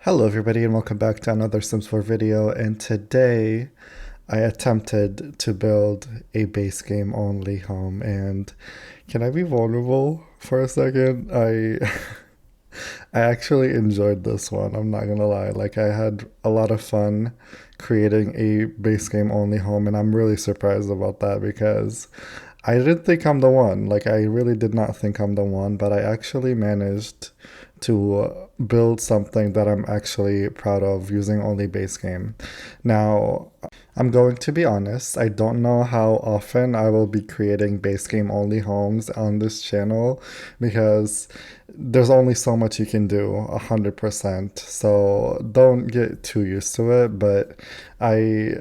Hello everybody and welcome back to another Sims 4 video, and today I attempted to build a base game only home. And can I be vulnerable for a second? I actually enjoyed this one. I'm not gonna lie. Like, I had a lot of fun creating a base game only home, and I'm really surprised about that because I didn't think I'm the one. Like, I really did not think I'm the one, but I actually managed to build something that I'm actually proud of using only base game. Now, I'm going to be honest, I don't know how often I will be creating base game only homes on this channel because there's only so much you can do 100%. So don't get too used to it. But I,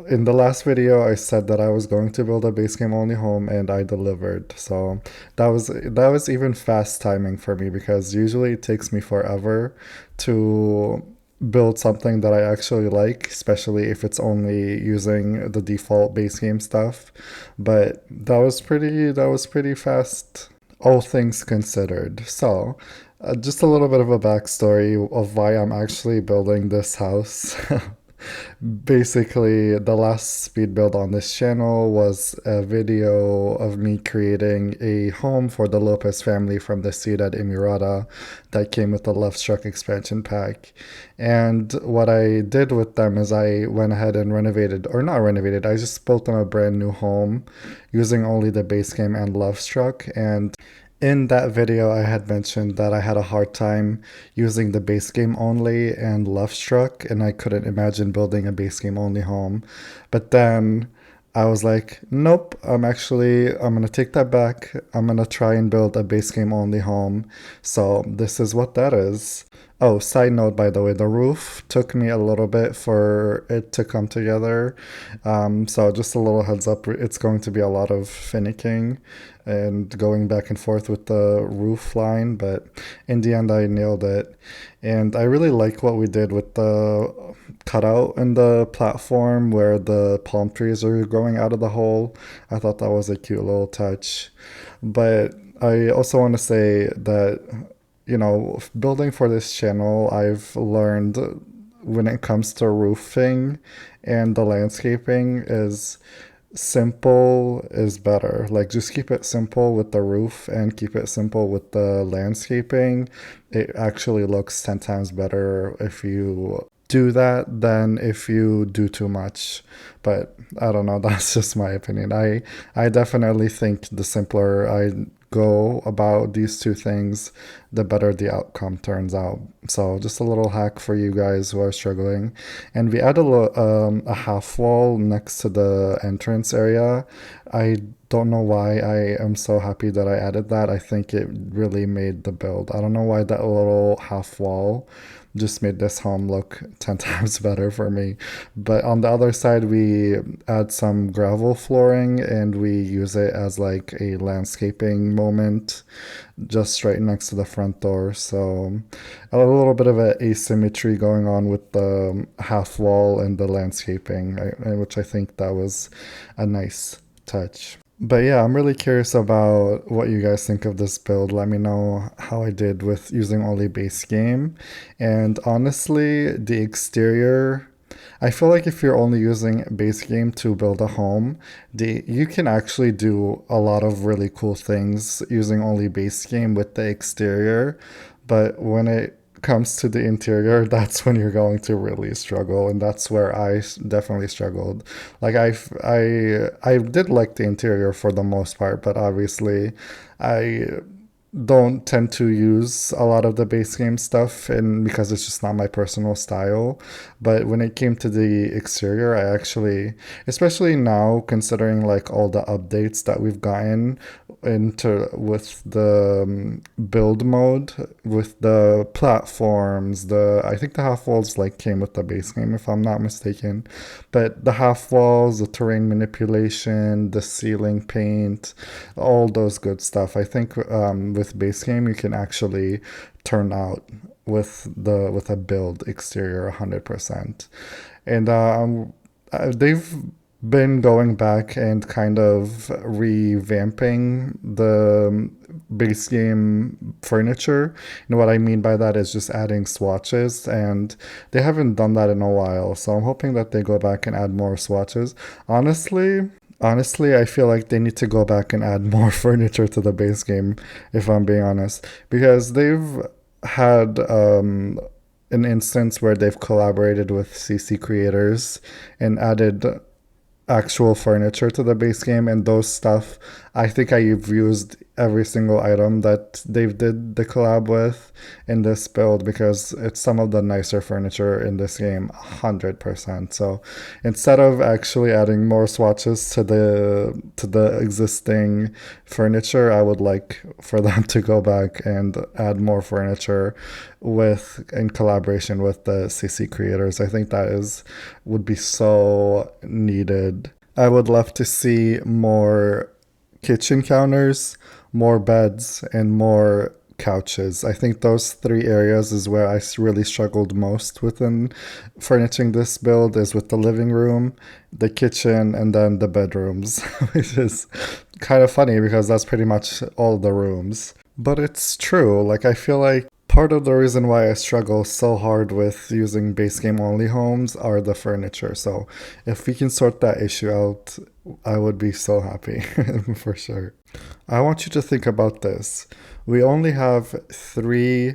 in the last video, I said that I was going to build a base game only home, and I delivered. So that was even fast timing for me because usually it takes me forever to build something that I actually like, especially if it's only using the default base game stuff. But that was pretty fast, all things considered. So, just a little bit of a backstory of why I'm actually building this house. Basically, the last speed build on this channel was a video of me creating a home for the Lopez family from the Ciudad Emirata that came with the Love Struck expansion pack. And what I did with them is I went ahead and renovated, or not renovated, I just built them a brand new home using only the base game and Love Struck. And in that video, I had mentioned that I had a hard time using the base game only and Love Struck, and I couldn't imagine building a base game only home. But then I was like, nope, I'm gonna take that back. I'm gonna try and build a base game only home. So this is what that is. Oh, side note, by the way, the roof took me a little bit for it to come together. So just a little heads up, it's going to be a lot of finicking and going back and forth with the roof line, but in the end, I nailed it. And I really like what we did with the cutout in the platform where the palm trees are growing out of the hole. I thought that was a cute little touch. But I also want to say that, building for this channel, I've learned when it comes to roofing and the landscaping is simple is better. Like, just keep it simple with the roof and keep it simple with the landscaping. It actually looks 10 times better if you do that than if you do too much. But I don't know, that's just my opinion. I definitely think the simpler I go about these two things, the better the outcome turns out. So just a little hack for you guys who are struggling. And we add a half wall next to the entrance area. I don't know why I am so happy that I added that. I think it really made the build. I don't know why that little half wall just made this home look 10 times better for me. But on the other side, we add some gravel flooring and we use it as like a landscaping moment just right next to the front door. So a little bit of an asymmetry going on with the half wall and the landscaping, which I think that was a nice touch. But yeah, I'm really curious about what you guys think of this build. Let me know how I did with using only base game. And honestly, the exterior, I feel like if you're only using base game to build a home, you can actually do a lot of really cool things using only base game with the exterior. But when it comes to the interior, that's when you're going to really struggle, and that's where definitely struggled. Like, I did like the interior for the most part, but obviously I don't tend to use a lot of the base game stuff, and because it's just not my personal style. But when it came to the exterior, I actually, especially now considering like all the updates that we've gotten into with the build mode, with the platforms, the I think the half walls like came with the base game if I'm not mistaken. But the half walls, the terrain manipulation, the ceiling paint, all those good stuff. I think with base game you can actually turn out with a build exterior 100%. And they've been going back and kind of revamping the base game furniture. And what I mean by that is just adding swatches, and they haven't done that in a while. So I'm hoping that they go back and add more swatches. Honestly, I feel like they need to go back and add more furniture to the base game, if I'm being honest, because they've had an instance where they've collaborated with CC creators and added actual furniture to the base game, and those stuff, I think I've used every single item that they've did the collab with in this build, because it's some of the nicer furniture in this game, 100%. So instead of actually adding more swatches to the existing furniture, I would like for them to go back and add more furniture in collaboration with the CC creators. I think would be so needed. I would love to see more kitchen counters, more beds, and more couches. I think those three areas is where I really struggled most within furnishing this build, is with the living room, the kitchen, and then the bedrooms, which is kind of funny because that's pretty much all the rooms. But it's true. Like, I feel like part of the reason why I struggle so hard with using base game only homes are the furniture. So if we can sort that issue out, I would be so happy for sure. I want you to think about this. We only have 3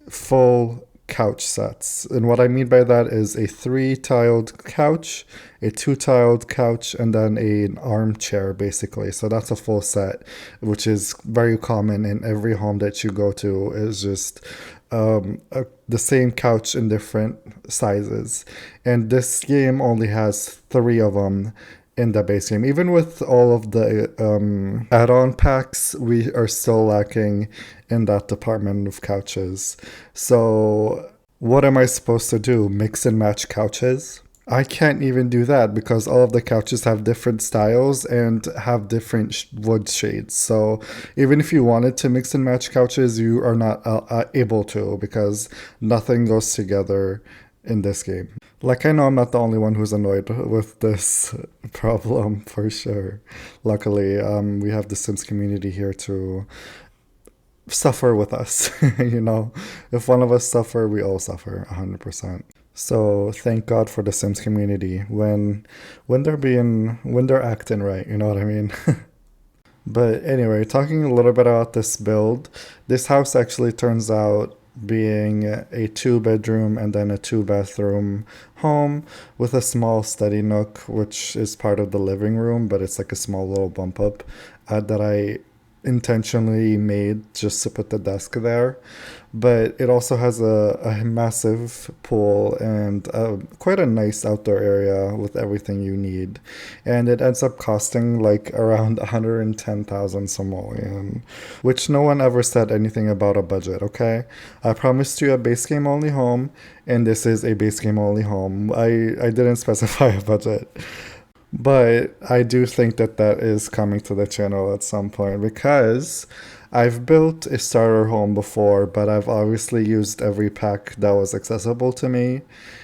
full couch sets. And what I mean by that is a 3-tiled couch, a 2-tiled couch, and then an armchair, basically. So that's a full set, which is very common in every home that you go to, is just the same couch in different sizes. And this game only has 3 of them in the base game. Even with all of the add-on packs, we are still lacking in that department of couches. So what am I supposed to do? Mix and match couches? I can't even do that because all of the couches have different styles and have different wood shades. So even if you wanted to mix and match couches, you are not able to, because nothing goes together in this game. Like, I know I'm not the only one who's annoyed with this problem, for sure. Luckily, we have the Sims community here to suffer with us. You know, if one of us suffer, we all suffer 100%. So thank God for the Sims community when they're acting right, you know what I mean? But anyway, talking a little bit about this build, this house actually turns out being a 2-bedroom and then a 2-bathroom home with a small study nook, which is part of the living room, but it's like a small little bump up that I intentionally made just to put the desk there. But it also has a massive pool and quite a nice outdoor area with everything you need. And it ends up costing like around 110,000 simoleon, which no one ever said anything about a budget, okay? I promised you a base game only home, and this is a base game only home. I didn't specify a budget. But I do think that is coming to the channel at some point, because I've built a starter home before, but I've obviously used every pack that was accessible to me.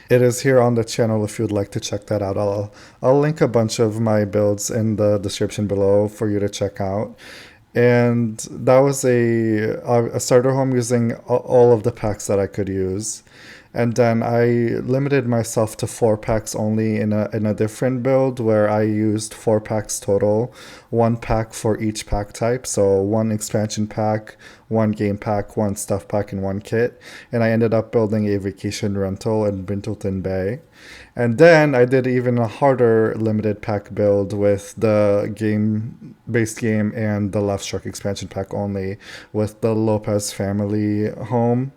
It is here on the channel if you'd like to check that out. I'll link a bunch of my builds in the description below for you to check out. And that was a starter home using all of the packs that I could use. And then I limited myself to 4 packs only in a different build, where I used 4 packs total, 1 pack for each pack type. So 1 expansion pack, 1 game pack, 1 stuff pack, and 1 kit. And I ended up building a vacation rental in Bintleton Bay. And then I did even a harder limited pack build with the base game and the Left Stroke expansion pack only, with the Lopez family home.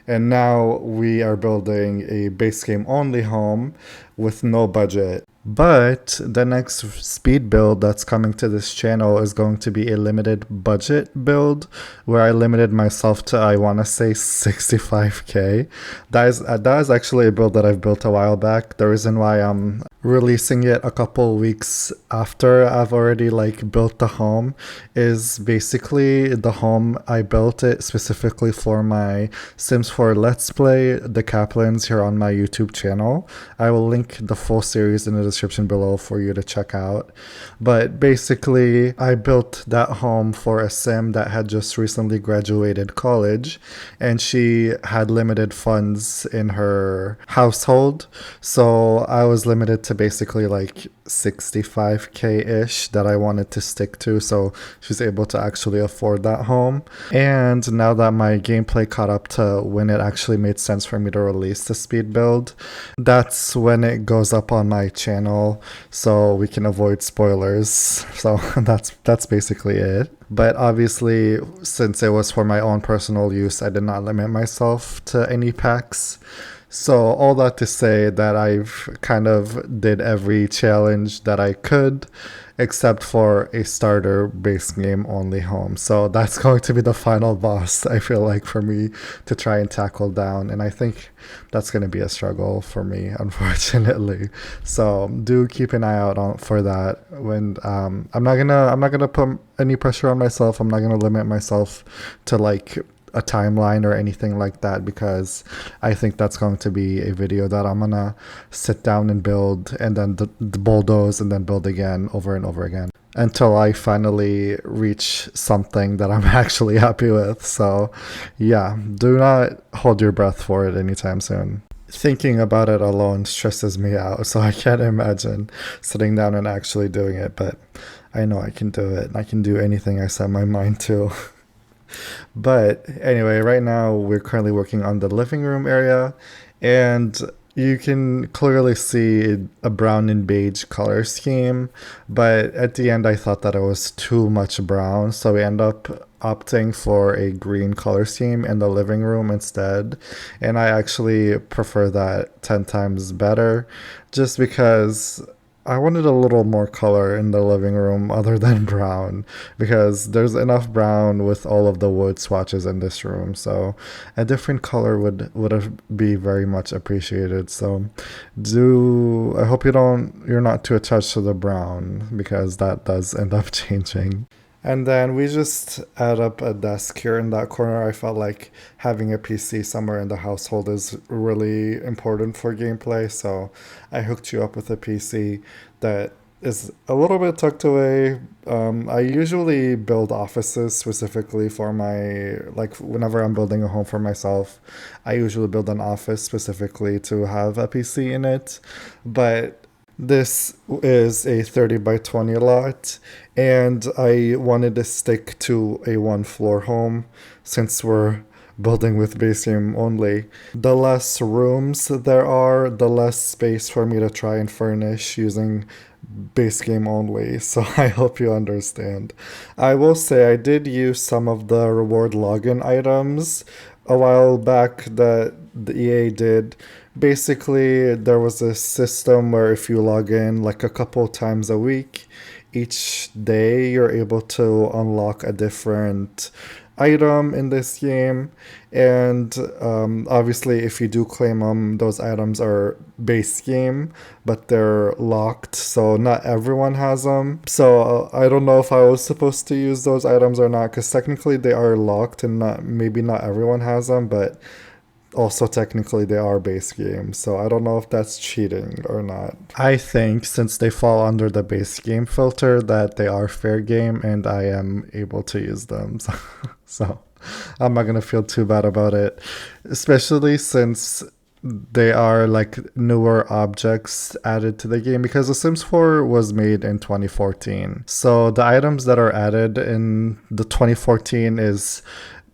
And now we are building a base game only home with no budget. But the next speed build that's coming to this channel is going to be a limited budget build, where I limited myself to, I want to say, 65k. That is actually a build that I've built a while back. The reason why I'm releasing it a couple weeks after I've already built the home is basically the home, I built it specifically for my Sims 4 Let's Play, the Kaplans, here on my YouTube channel. I will link the full series in the description below for you to check out. But basically, I built that home for a sim that had just recently graduated college, and she had limited funds in her household. So I was limited to basically like 65K ish that I wanted to stick to. So she's able to actually afford that home. And now that my gameplay caught up to when it actually made sense for me to release the speed build, that's when it goes up on my channel, so we can avoid spoilers. So that's basically it. But obviously, since it was for my own personal use, I did not limit myself to any packs. So all that to say that I've kind of did every challenge that I could, except for a starter base game only home. So that's going to be the final boss, I feel like, for me to try and tackle down. And I think that's going to be a struggle for me, unfortunately. So do keep an eye out for that. When I'm not gonna put any pressure on myself. I'm not gonna limit myself to like a timeline or anything like that, because I think that's going to be a video that I'm gonna sit down and build, and then the bulldoze, and then build again over and over again until I finally reach something that I'm actually happy with. So yeah, do not hold your breath for it anytime soon. Thinking about it alone stresses me out, so I can't imagine sitting down and actually doing it, but I know I can do it. I can do anything I set my mind to. But anyway, right now we're currently working on the living room area, and you can clearly see a brown and beige color scheme, but at the end I thought that it was too much brown, so we end up opting for a green color scheme in the living room instead. And I actually prefer that 10 times better, just because I wanted a little more color in the living room other than brown, because there's enough brown with all of the wood swatches in this room. So a different color would have be very much appreciated. So I hope you're not too attached to the brown, because that does end up changing. And then we just add up a desk here in that corner. I felt like having a PC somewhere in the household is really important for gameplay, so I hooked you up with a PC that is a little bit tucked away. I usually build offices specifically for like whenever I'm building a home for myself, I usually build an office specifically to have a PC in it. But this is a 30 by 20 lot, and I wanted to stick to a one floor home since we're building with base game only. The less rooms there are, the less space for me to try and furnish using base game only, so I hope you understand. I will say I did use some of the reward login items a while back that the EA did. Basically, there was a system where if you log in like a couple times a week, each day you're able to unlock a different item in this game. And obviously, if you do claim them, those items are base game, but they're locked, so not everyone has them. So I don't know if I was supposed to use those items or not, because technically they are locked, and maybe not everyone has them, but also technically they are base games, so I don't know if that's cheating or not. I think since they fall under the base game filter that they are fair game, and I am able to use them. So I'm not gonna feel too bad about it, especially since they are like newer objects added to the game, because The Sims 4 was made in 2014. So the items that are added in the 2014 is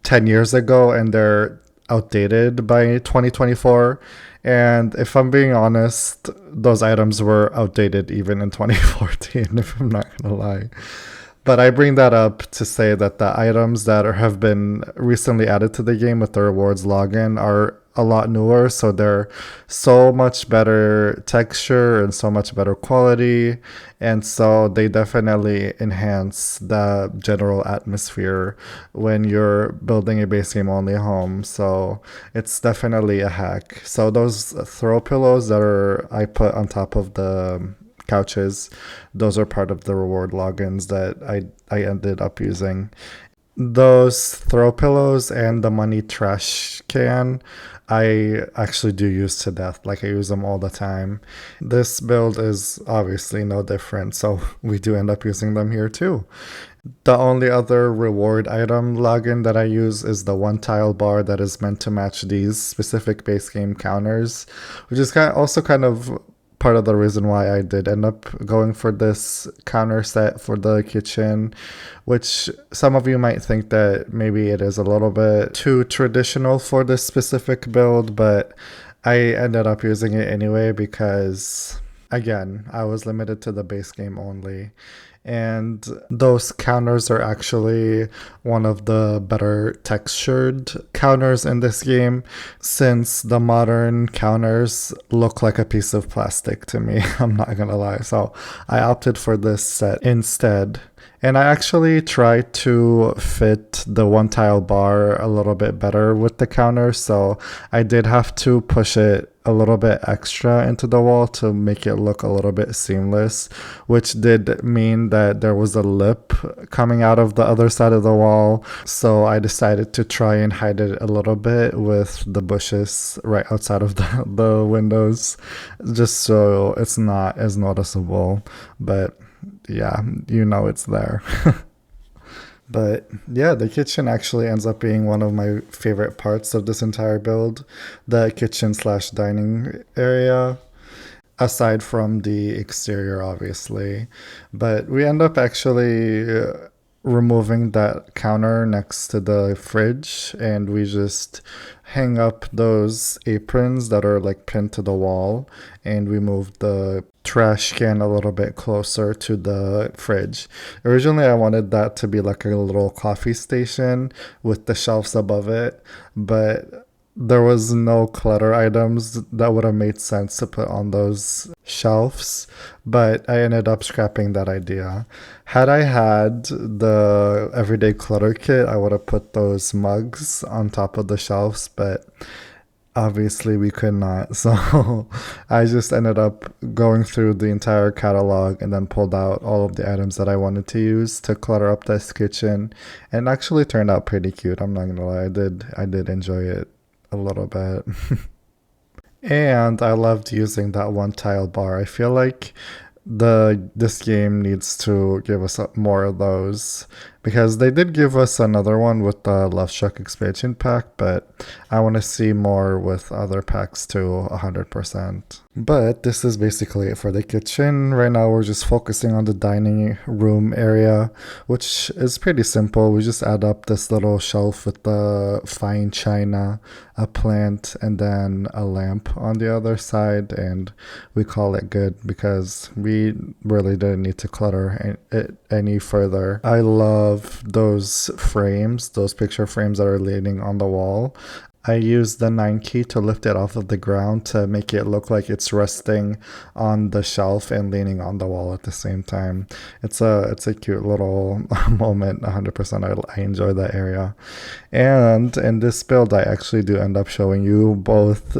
10 years ago, and they're outdated by 2024. And if I'm being honest, those items were outdated even in 2014, if I'm not gonna lie. But I bring that up to say that the items that have been recently added to the game with the rewards login are a lot newer, so they're so much better texture and so much better quality, and so they definitely enhance the general atmosphere when you're building a base game only home. So it's definitely a hack. So those throw pillows that I put on top of the couches, those are part of the reward logins that I ended up using. Those throw pillows and the money trash can, I actually do use to death. Like, I use them all the time. This build is obviously no different, so we do end up using them here too. The only other reward item login that I use is the one tile bar that is meant to match these specific base game counters, which is also kind of part of the reason why I did end up going for this counter set for the kitchen, which some of you might think that maybe it is a little bit too traditional for this specific build, but I ended up using it anyway because, again, I was limited to the base game only. And those counters are actually one of the better textured counters in this game, since the modern counters look like a piece of plastic to me. I'm not gonna lie. So I opted for this set instead. And I actually tried to fit the one tile bar a little bit better with the counter, so I did have to push it a little bit extra into the wall to make it look a little bit seamless, which did mean that there was a lip coming out of the other side of the wall. So I decided to try and hide it a little bit with the bushes right outside of the windows, just so it's not as noticeable. But yeah, it's there. But yeah, the kitchen actually ends up being one of my favorite parts of this entire build. The kitchen slash dining area, aside from the exterior, obviously. But we end up actually removing that counter next to the fridge, and we just hang up those aprons that are like pinned to the wall, and we move the trash can a little bit closer to the fridge. Originally, I wanted that to be like a little coffee station with the shelves above it, but there was no clutter items that would have made sense to put on those shelves, but I ended up scrapping that idea. Had I had the everyday clutter kit, I would have put those mugs on top of the shelves, but obviously we could not. So I just ended up going through the entire catalog and then pulled out all of the items that I wanted to use to clutter up this kitchen, and actually turned out pretty cute. I'm not gonna lie, I did enjoy it a little bit. And I loved using that one tile bar. I feel like this game needs to give us more of those, because they did give us another one with the Love Struck expansion pack, but I want to see more with other packs too, 100%. But this is basically it for the kitchen. Right now we're just focusing on the dining room area, which is pretty simple. We just add up this little shelf with the fine china, a plant, and then a lamp on the other side, and we call it good because we really didn't need to clutter it any further. I love those frames, those picture frames that are leaning on the wall. I used the 9 key to lift it off of the ground to make it look like it's resting on the shelf and leaning on the wall at the same time. It's a cute little moment. 100%. I enjoy that area. And in this build, I actually do end up showing you both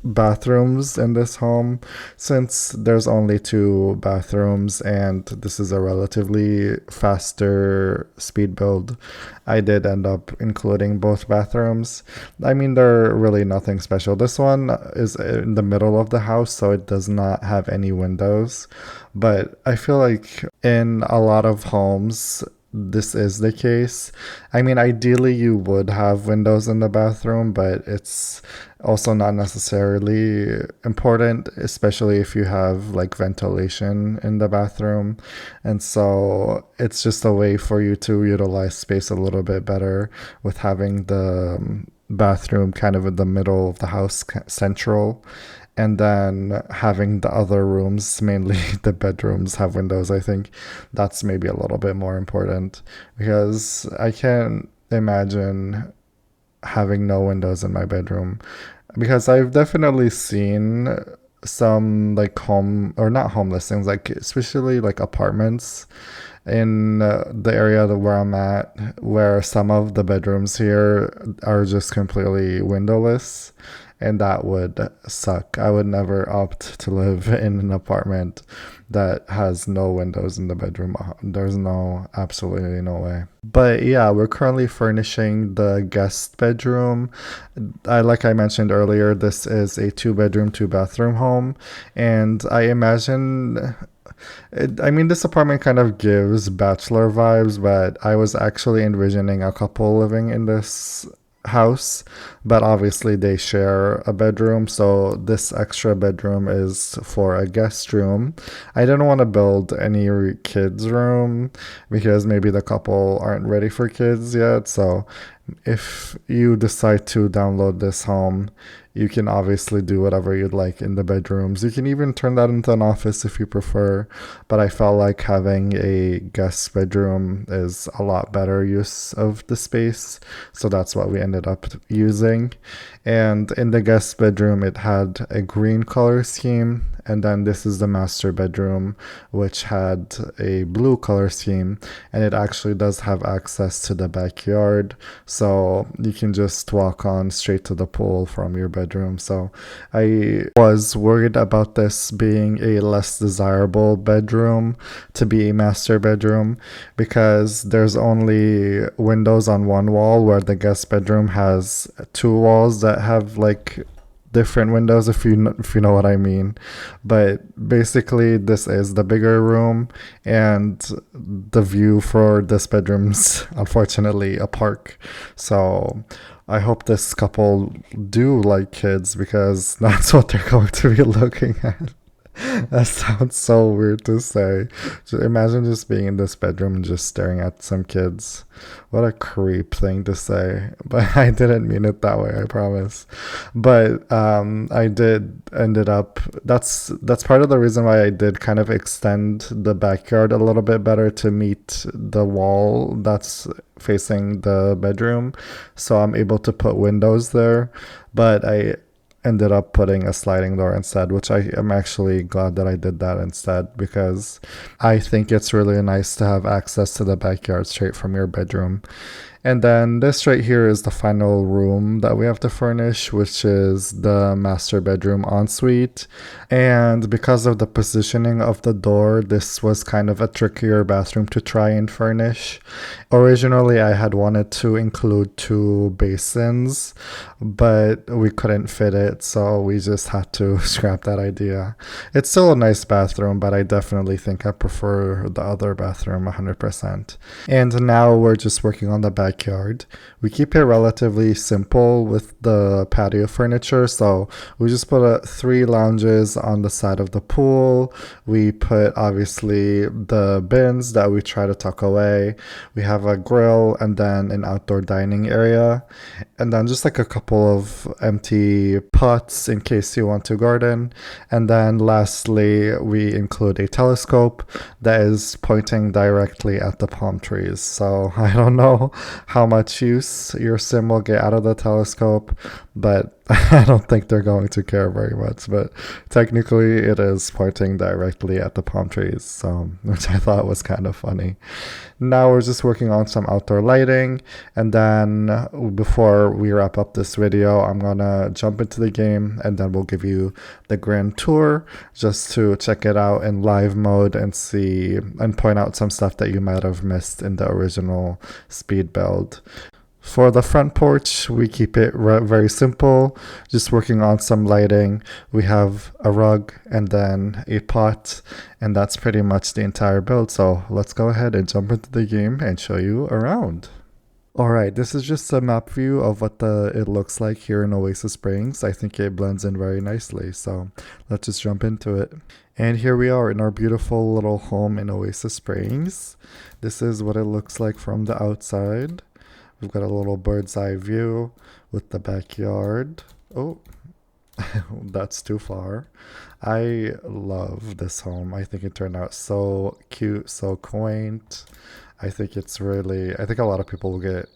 bathrooms in this home, since there's only 2 bathrooms and this is a relatively faster speed build. I did end up including both bathrooms. I mean, they're really nothing special. This one is in the middle of the house, so it does not have any windows, but I feel like in a lot of homes this is the case. I mean, ideally you would have windows in the bathroom, but it's also not necessarily important, especially if you have like ventilation in the bathroom. And so it's just a way for you to utilize space a little bit better with having the bathroom kind of in the middle of the house, central, and then having the other rooms, mainly the bedrooms, have windows. I think that's maybe a little bit more important, because I can't imagine having no windows in my bedroom, because I've definitely seen some like home, or not home listings, like especially like apartments in the area where I'm at, where some of the bedrooms here are just completely windowless. and that would suck. I would never opt to live in an apartment that has no windows in the bedroom. There's absolutely no way. But yeah, we're currently furnishing the guest bedroom. Like I mentioned earlier, this is a 2 bedroom, 2 bathroom home, and I imagine I mean, this apartment kind of gives bachelor vibes, but I was actually envisioning a couple living in this house, but obviously they share a bedroom, so this extra bedroom is for a guest room. I didn't want to build any kids' room because maybe the couple aren't ready for kids yet, so if you decide to download this home, you can obviously do whatever you'd like in the bedrooms. You can even turn that into an office if you prefer. But I felt like having a guest bedroom is a lot better use of the space. So that's what we ended up using. And in the guest bedroom, it had a green color scheme. And then this is the master bedroom, which had a blue color scheme. And it actually does have access to the backyard. So you can just walk on straight to the pool from your bedroom. So I was worried about this being a less desirable bedroom to be a master bedroom because there's only windows on one wall where the guest bedroom has 2 walls that have like different windows, if you know what I mean. But basically this is the bigger room, and the view for this bedroom's unfortunately a park. So I hope this couple do like kids because that's what they're going to be looking at. That sounds so weird to say. Imagine just being in this bedroom and just staring at some kids. What a creep thing to say. But I didn't mean it that way, I promise. But I did ended up. That's part of the reason why I did kind of extend the backyard a little bit better to meet the wall that's facing the bedroom, so I'm able to put windows there. But I ended up putting a sliding door instead, which I am actually glad that I did that instead because I think it's really nice to have access to the backyard straight from your bedroom. And then this right here is the final room that we have to furnish, which is the master bedroom ensuite. And because of the positioning of the door, this was kind of a trickier bathroom to try and furnish. Originally, I had wanted to include 2 basins, but we couldn't fit it, so we just had to scrap that idea. It's still a nice bathroom, but I definitely think I prefer the other bathroom 100%. And now we're just working on the backyard. We keep it relatively simple with the patio furniture, so we just put 3 lounges on the side of the pool. We put obviously the bins that we try to tuck away. We have a grill and then an outdoor dining area, and then just like a couple of empty pots in case you want to garden. And then lastly, we include a telescope that is pointing directly at the palm trees. So I don't know how much use your sim will get out of the telescope, but I don't think they're going to care very much. But technically, it is pointing directly at the palm trees, so which I thought was kind of funny. Now we're just working on some outdoor lighting, and then before we wrap up this video, I'm gonna jump into the game, and then we'll give you the grand tour just to check it out in live mode and see and point out some stuff that you might have missed in the original speed build. For the front porch, we keep it very simple, just working on some lighting. We have a rug and then a pot, and that's pretty much the entire build. So let's go ahead and jump into the game and show you around. Alright, this is just a map view of what it looks like here in Oasis Springs. I think it blends in very nicely, so let's just jump into it. And here we are in our beautiful little home in Oasis Springs. This is what it looks like from the outside. We've got a little bird's eye view with the backyard. Oh, that's too far. I love this home. I think it turned out so cute, so quaint. I think a lot of people will get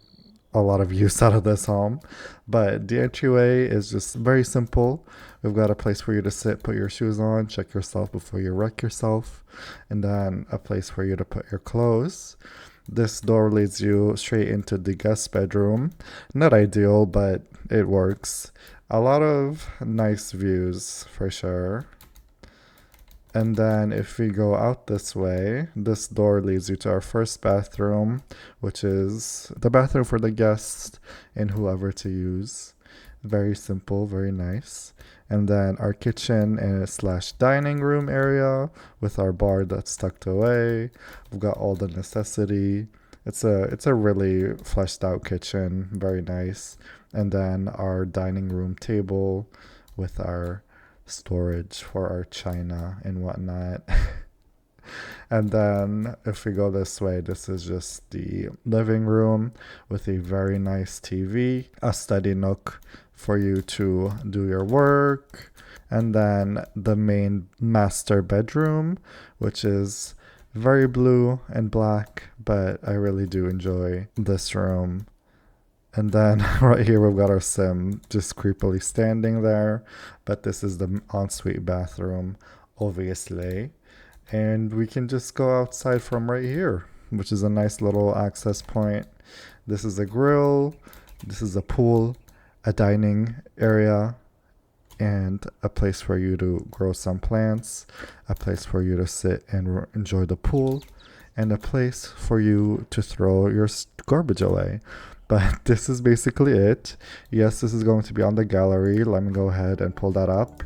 a lot of use out of this home. But the entryway is just very simple. We've got a place for you to sit, put your shoes on, check yourself before you wreck yourself, and then a place for you to put your clothes. This door leads you straight into the guest bedroom. Not ideal, but it works. A lot of nice views for sure. And then if we go out this way, this door leads you to our first bathroom, which is the bathroom for the guests and whoever to use. Very simple, very nice. And then our kitchen and slash dining room area with our bar that's tucked away. We've got all the necessity. It's a really fleshed out kitchen, very nice. And then our dining room table with our storage for our china and whatnot. And then if we go this way, this is just the living room with a very nice TV, a study nook for you to do your work, and then the main master bedroom, which is very blue and black, but I really do enjoy this room. And then right here we've got our sim just creepily standing there, but this is the ensuite bathroom, obviously. And we can just go outside from right here, which is a nice little access point. This is a grill, this is a pool, a dining area, and a place for you to grow some plants, a place for you to sit and enjoy the pool, and a place for you to throw your garbage away. But this is basically it. Yes, this is going to be on the gallery. Let me go ahead and pull that up.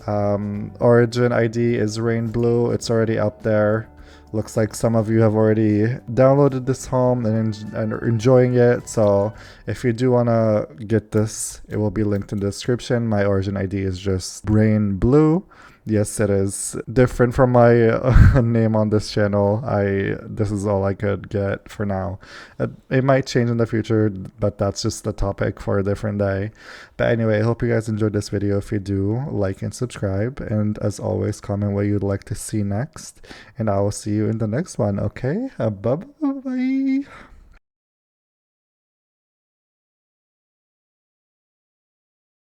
Origin ID is rain blue. It's already up there. Looks like some of you have already downloaded this home and are enjoying it. So if you do want to get this, it will be linked in the description. My origin ID is just rain blue. Yes, it is different from my name on this channel. This is all I could get for now. It might change in the future, but that's just the topic for a different day. But anyway, I hope you guys enjoyed this video. If you do, like and subscribe. And as always, comment what you'd like to see next. And I will see you in the next one, okay? Bye-bye.